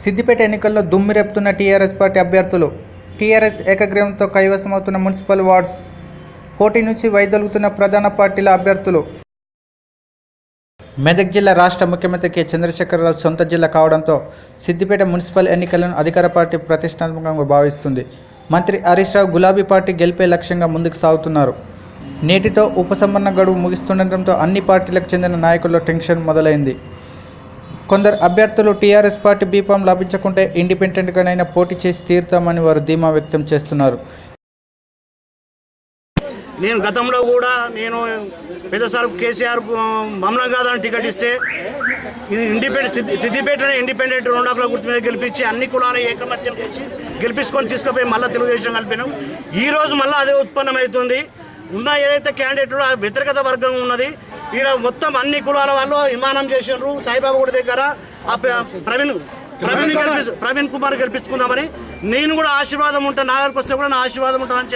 సిద్దిపేట ఎన్నికల్లో దుమ్ము రేపుతున్న టీఆర్ఎస్ పార్టీ అభ్యర్థులు. టీఆర్ఎస్ ఏకగ్రీవంతో కైవసమవుతున్న మున్సిపల్ వార్డ్స్. పోటీ నుంచి వైదొలుగుతున్న ప్రధాన పార్టీల అభ్యర్థులు. మెదక్ జిల్లా రాష్ట్ర ముఖ్యమంత్రి కె చంద్రశేఖరరావు సొంత జిల్లా కావడంతో సిద్దిపేట మున్సిపల్ ఎన్నికలను అధికార పార్టీ ప్రతిష్టాత్మకంగా భావిస్తుంది. మంత్రి హరీష్ రావు గులాబీ పార్టీ గెలిపే లక్ష్యంగా ముందుకు సాగుతున్నారు. నేటితో ఉపసంహరణ గడువు ముగుస్తుండటంతో అన్ని పార్టీలకు చెందిన నాయకుల్లో టెన్షన్ మొదలైంది. కొందరు అభ్యర్థులు టీఆర్ఎస్ పార్టీ బీఫాం లభించకుంటే ఇండిపెండెంట్గానైనా పోటీ చేసి తీరుతామని వారు ధీమా వ్యక్తం చేస్తున్నారు. నేను గతంలో కూడా పెద్దసారి కేసీఆర్ మమనాగాదని టికెట్ ఇస్తే సిద్దిపేటలో ఇండిపెండెంట్ రెండాకుల గుర్తు మీద గెలిపించి అన్ని కులాలు ఏకమత్యం చేసి గెలిపించుకొని తీసుకుపోయి మళ్ళీ తెలుగుదేశం కలిపినాం. ఈరోజు మళ్ళీ అదే ఉత్పన్నమవుతుంది. ఉన్న ఏదైతే క్యాండిడేట్ వ్యతిరేకత వర్గం ఉన్నది, ఈడ మొత్తం అన్ని కులాల వాళ్ళు విమానం చేసినారు. సాయిబాబా గుడి దగ్గర ప్రవీణ్ కుమార్ గెలిపించుకుందామని నేను కూడా ఆశీర్వాదం ఉంటాను, నా దగ్గరకు వస్తే కూడా నా ఆశీర్వాదం ఉంటానని